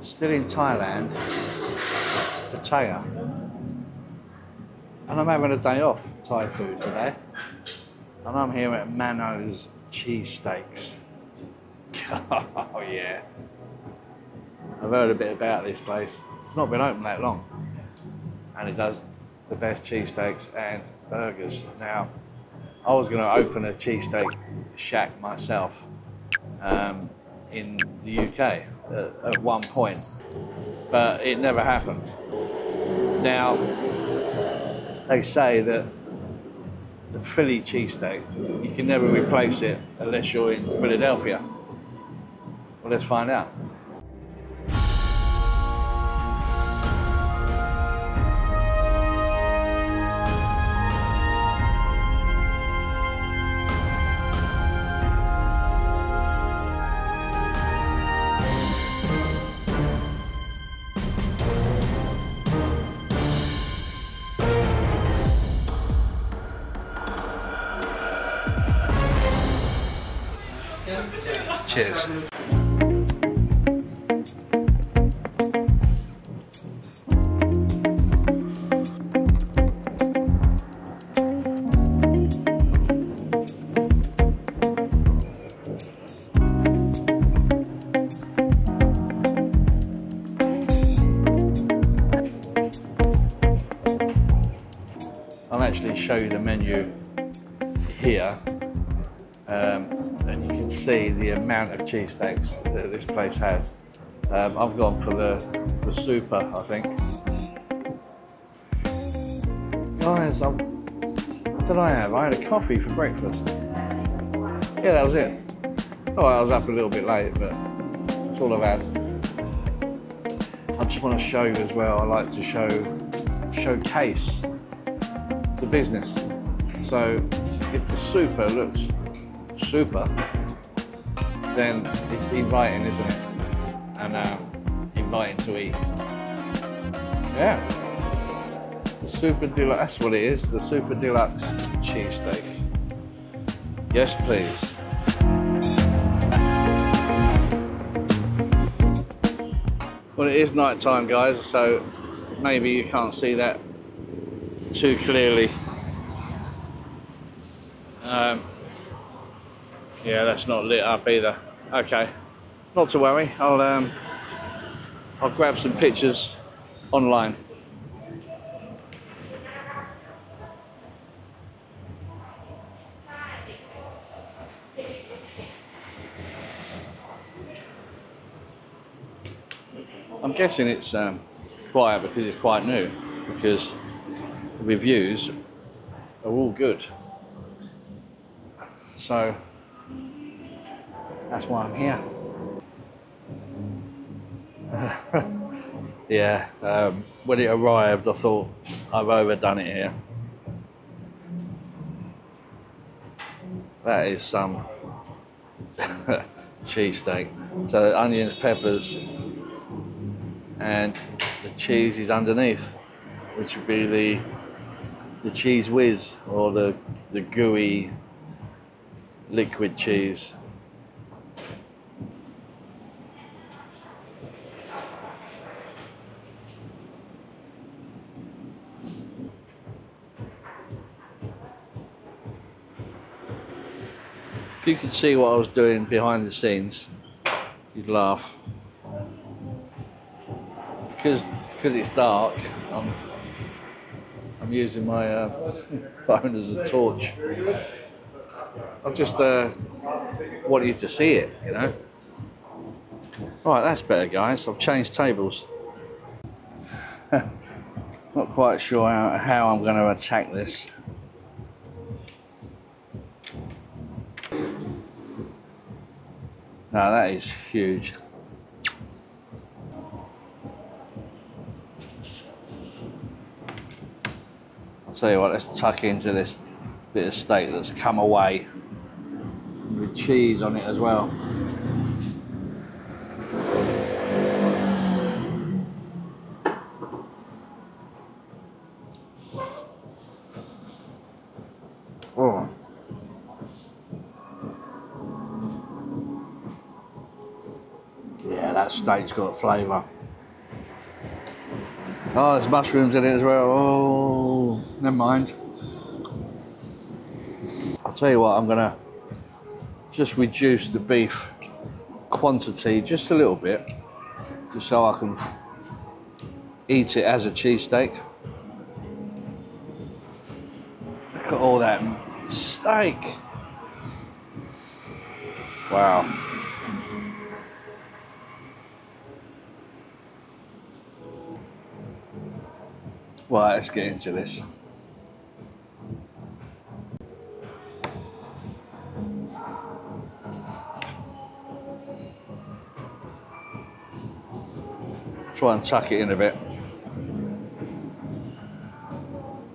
Still in Thailand, Pattaya, and I'm having a day off Thai food today, and I'm here at Mano's Cheesesteaks. Oh yeah, I've heard a bit about this place. It's not been open that long, and it does the best cheesesteaks and burgers. Now, I was going to open a cheesesteak shack myself in the UK at one point, but it never happened. Now, they say that the Philly cheesesteak, you can never replace it unless you're in Philadelphia. Well, let's find out. Cheers. I'll actually show you the menu here. And you can see the amount of cheesesteaks that this place has. I've gone for the super, I think. Guys, what did I have? I had a coffee for breakfast. Yeah, that was it. Oh, I was up a little bit late, but that's all I've had. I just want to show you as well, I like to showcase the business. So if the super looks super, then it's inviting, isn't it? And inviting to eat. Yeah, the super deluxe, that's what it is, the super deluxe cheesesteak. Yes, please. Well, it is night time, guys, so maybe you can't see that too clearly. Yeah, that's not lit up either. Okay, not to worry. I'll grab some pictures online. I'm guessing it's quiet because it's quite new, because the reviews are all good. So that's why I'm here. Yeah, when it arrived, I thought I've overdone it here. That is some cheesesteak. So onions, peppers, and the cheese is underneath, which would be the cheese whiz, or the gooey liquid cheese. If you could see what I was doing behind the scenes, you'd laugh. Because it's dark, I'm using my phone as a torch. I just want you to see it, you know. Right, that's better, guys. I've changed tables. Not quite sure how I'm going to attack this. No, that is huge. I'll tell you what, let's tuck into this bit of steak that's come away with cheese on it as well. Oh. steak's got flavour. Oh, there's mushrooms in it as well. Oh, never mind. I'll tell you what, I'm gonna just reduce the beef quantity just a little bit, just so I can eat it as a cheesesteak. Look at all that steak. Wow. Right, let's get into this. Try and tuck it in a bit.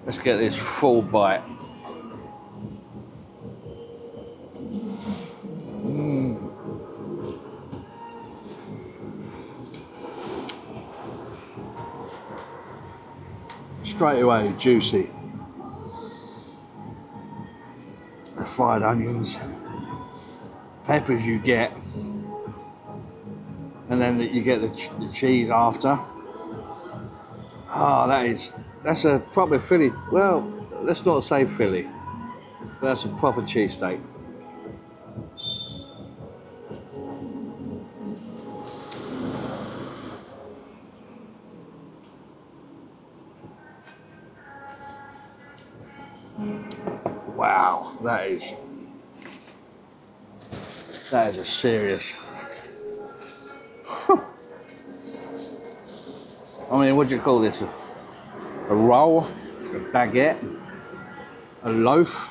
Let's get this full bite. Straight away, juicy. The fried onions, peppers you get, and then you get the cheese after. Oh, that's a proper Philly. Well, let's not say Philly, but that's a proper cheesesteak. Wow, that is a serious. I mean, what do you call this? A roll, a baguette, a loaf.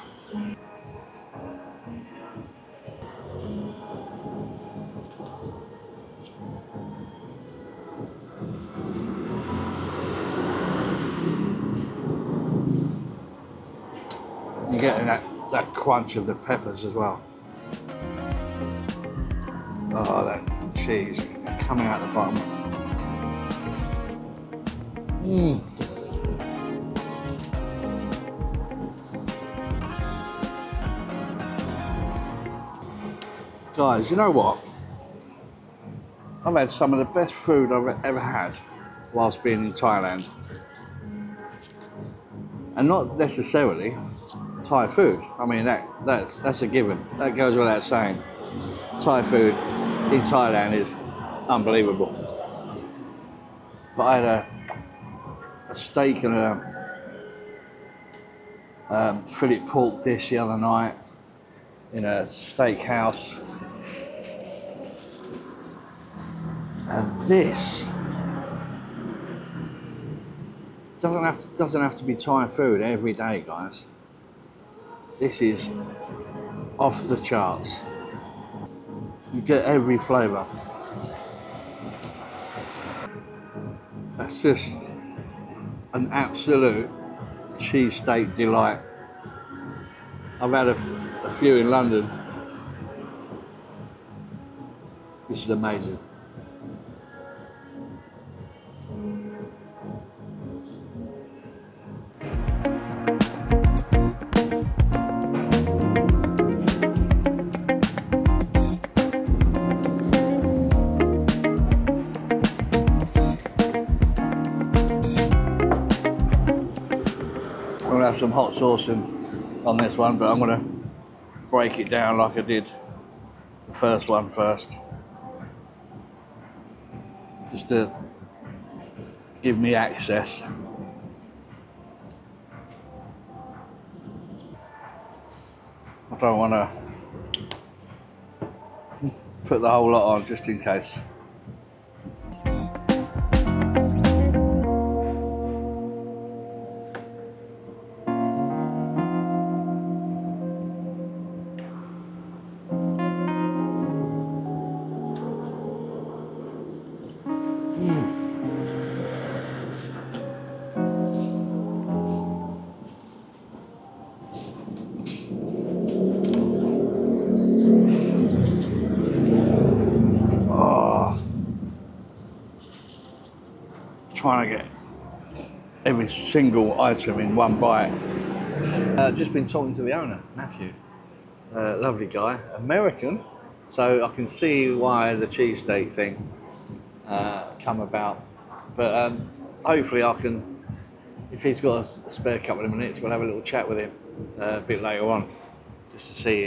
You're getting that crunch of the peppers as well. Oh, that cheese coming out the bottom. Guys, you know what? I've had some of the best food I've ever had whilst being in Thailand. And not necessarily Thai food. I mean, that's a given. That goes without saying. Thai food in Thailand is unbelievable. But I had a steak and a fillet pork dish the other night in a steakhouse. And this doesn't have to be Thai food every day, guys. This is off the charts. You get every flavour. That's just an absolute cheesesteak delight. I've had a few in London. This is amazing. I'm gonna have some hot sauce on this one, but I'm gonna break it down like I did the first one first, just to give me access. I don't want to put the whole lot on just in case. Trying to get every single item in one bite. Just been talking to the owner, Matthew. Lovely guy, American, so I can see why the cheesesteak thing come about. But hopefully I can, if he's got a spare couple of minutes, we'll have a little chat with him a bit later on, just to see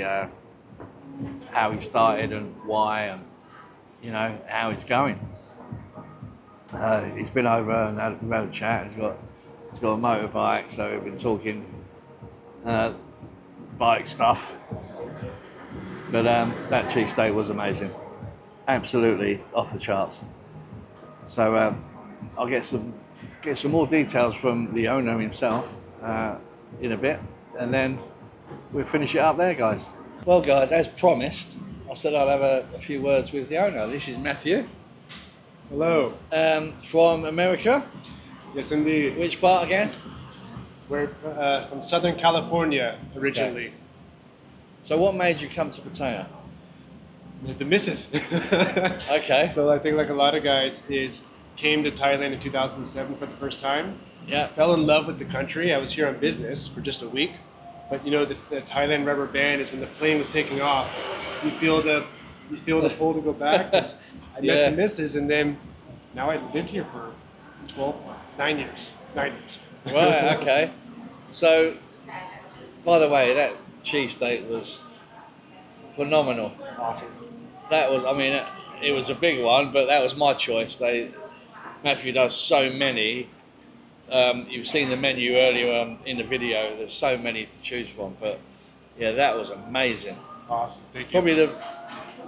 how he started and why, and you know how it's going. He's been over and we've had a chat. He's got a motorbike, so we've been talking bike stuff. But that cheesesteak was amazing, absolutely off the charts. So I'll get some more details from the owner himself in a bit, and then we'll finish it up there, guys. Well, guys, as promised, I said I'll have a few words with the owner. This is Matthew. Hello. From America. Yes, indeed. Which part again? We're from Southern California originally. Okay. So what made you come to Pattaya? The missus. Okay. So I think like a lot of guys came to Thailand in 2007 for the first time. Yeah. Fell in love with the country. I was here on business for just a week. But you know, the Thailand rubber band is when the plane was taking off, you feel the pull to go back. I met the missus, and then now I lived here for 9 years. Right, okay. So, by the way, that cheesesteak was phenomenal. Awesome. That was, I mean, it was a big one, but that was my choice. Matthew does so many. You've seen the menu earlier in the video. There's so many to choose from, but yeah, that was amazing. Awesome. Thank you. Probably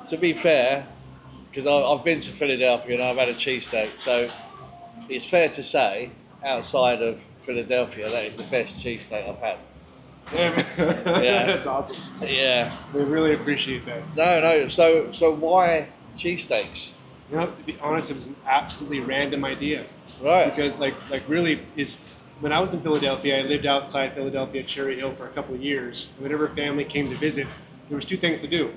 to be fair, because I've been to Philadelphia and I've had a cheesesteak, so it's fair to say, outside of Philadelphia, that is the best cheesesteak I've had. Yeah, that's awesome. Yeah, we really appreciate that. No. So why cheesesteaks? You know, to be honest, it was an absolutely random idea. Right. Because really when I was in Philadelphia, I lived outside Philadelphia, Cherry Hill, for a couple of years. Whenever family came to visit, there was two things to do: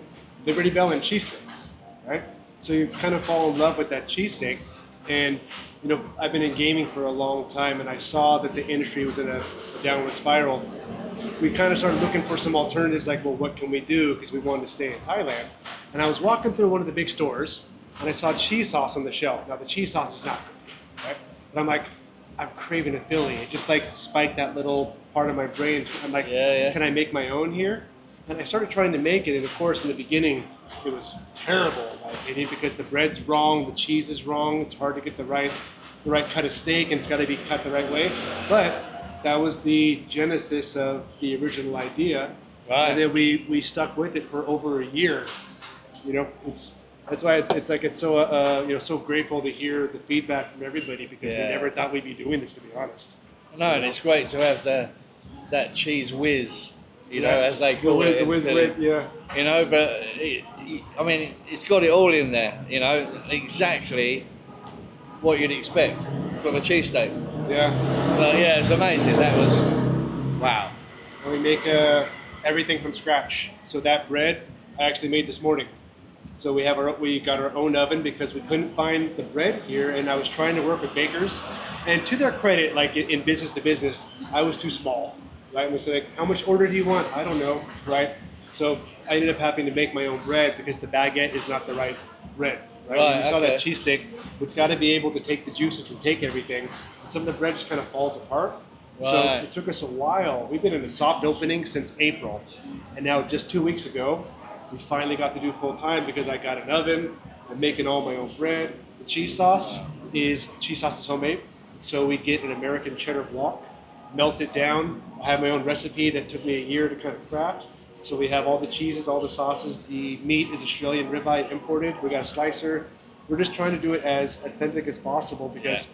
Liberty Bell and cheesesteaks, right? So you kind of fall in love with that cheesesteak. And you know, I've been in gaming for a long time, and I saw that the industry was in a downward spiral. We kind of started looking for some alternatives, like, well, what can we do? Because we wanted to stay in Thailand. And I was walking through one of the big stores, and I saw cheese sauce on the shelf. Now, the cheese sauce is not good, right? But I'm like, I'm craving a Philly. It just like spiked that little part of my brain. I'm like, Can I make my own here? And I started trying to make it, and of course, in the beginning, it was terrible, in my opinion, because the bread's wrong, the cheese is wrong. It's hard to get the right cut of steak, and it's got to be cut the right way. But that was the genesis of the original idea, right. And then we stuck with it for over a year. You know, that's why it's so so grateful to hear the feedback from everybody, because we never thought we'd be doing this, to be honest. No, and it's great to have that cheese whiz, you know, as they call it. The whiz whiz, yeah. You know, but I mean, it's got it all in there. You know, exactly what you'd expect from a cheesesteak. Yeah. But yeah, it's amazing. That was wow. And we make everything from scratch. So that bread I actually made this morning. So we got our own oven because we couldn't find the bread here, and I was trying to work with bakers. And to their credit, like in business to business, I was too small, right? And we said, like, how much order do you want? I don't know, right? So I ended up having to make my own bread because the baguette is not the right bread, right? When you saw that cheesesteak, it's got to be able to take the juices and take everything. And some of the bread just kind of falls apart. Right. So it took us a while. We've been in a soft opening since April, and now just 2 weeks ago, we finally got to do full time because I got an oven. I'm making all my own bread. The cheese sauce is homemade. So we get an American cheddar block, melt it down. I have my own recipe that took me a year to kind of craft. So we have all the cheeses, all the sauces. The meat is Australian ribeye imported. We got a slicer. We're just trying to do it as authentic as possible because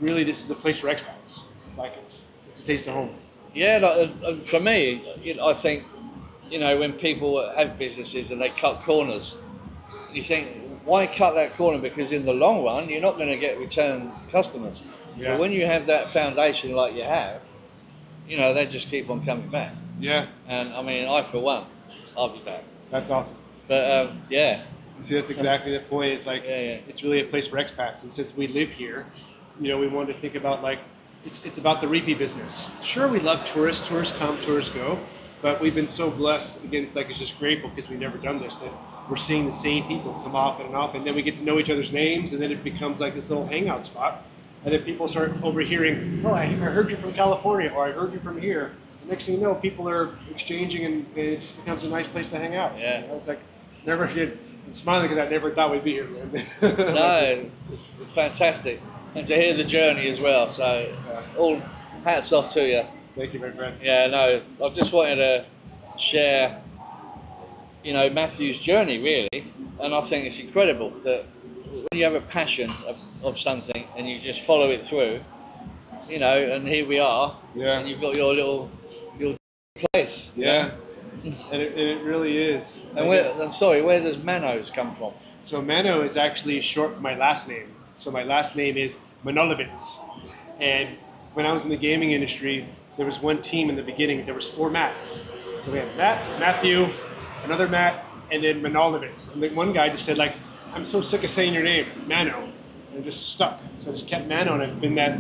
really this is a place for expats. Like it's a taste of home. Yeah, for me, I think, you know, when people have businesses and they cut corners, you think, why cut that corner? Because in the long run, you're not going to get return customers. Yeah. But when you have that foundation like you have, you know, they just keep on coming back. Yeah. And I mean, I for one, I'll be back. That's awesome. But yeah. See, that's exactly the point. It's like, it's really a place for expats. And since we live here, you know, we wanted to think about like, it's about the repeat business. Sure, we love tourists. Tourists come, tourists go. But we've been so blessed. Again, it's just grateful because we've never done this. That we're seeing the same people come off and off, and then we get to know each other's names, and then it becomes like this little hangout spot. And then people start overhearing, oh, I heard you from California, or I heard you from here. The next thing you know, people are exchanging, and it just becomes a nice place to hang out. Yeah. You know, it's like, never did. I'm smiling because I never thought we'd be here, man. No, it's fantastic. And to hear the journey as well. So, all hats off to you. Thank you, my friend. Yeah, no, I just wanted to share, you know, Matthew's journey, really. And I think it's incredible that when you have a passion of something and you just follow it through, you know, and here we are. Yeah. And you've got your place. Yeah. And it really is. And where does Mano's come from? So Mano is actually short for my last name. So my last name is Manolovitz. And when I was in the gaming industry, there was one team in the beginning. There was 4 Matts. So we had Matt, Matthew, another Matt, and then Manolovitz. And then one guy just said, like, I'm so sick of saying your name, Mano. And it just stuck. So I just kept Mano, and I've been that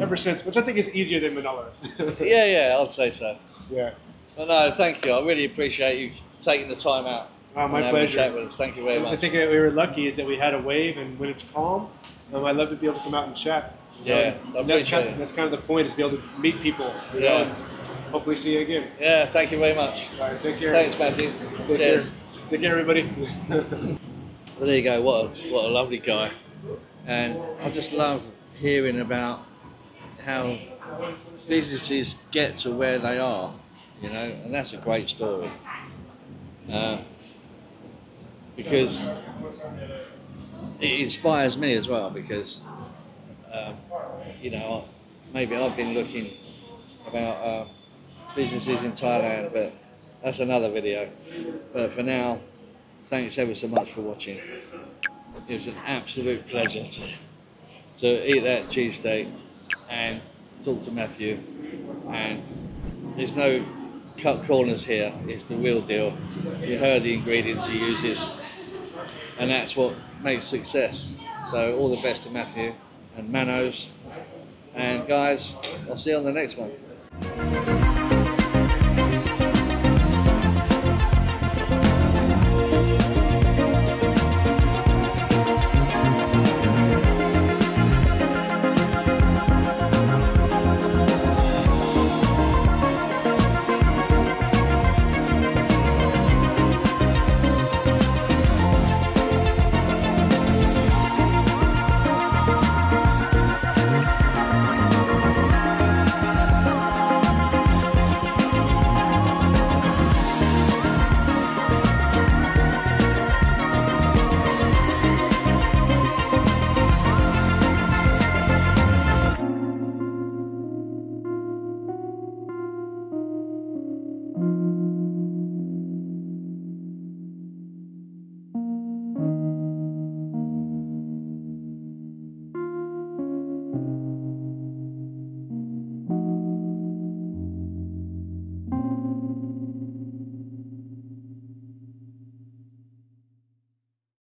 ever since, which I think is easier than Manolovitz. Yeah, I'd say so. Yeah. Well, no, thank you. I really appreciate you taking the time out. Oh, my and having pleasure. a chat with us. Thank you very much. I think we were lucky is that we had a wave, and when it's calm, I love to be able to come out and chat. Yeah, I that's appreciate it. that's kind of the point, is to be able to meet people. You Yeah. know, and hopefully see you again. Yeah, thank you very much. All right, take care. Thanks, Matthew. Take Cheers. care. Take care, everybody. Well, there you go. What a lovely guy. And I just love hearing about how businesses get to where they are, you know, and that's a great story. Because it inspires me as well, because you know, maybe I've been looking about businesses in Thailand, but that's another video. But for now, thanks ever so much for watching. It was an absolute pleasure to eat that cheesesteak and talk to Matthew. And there's no cut corners here, it's the real deal. You heard the ingredients he uses, and that's what makes success. So all the best to Matthew and Mano's. And guys, I'll see you on the next one.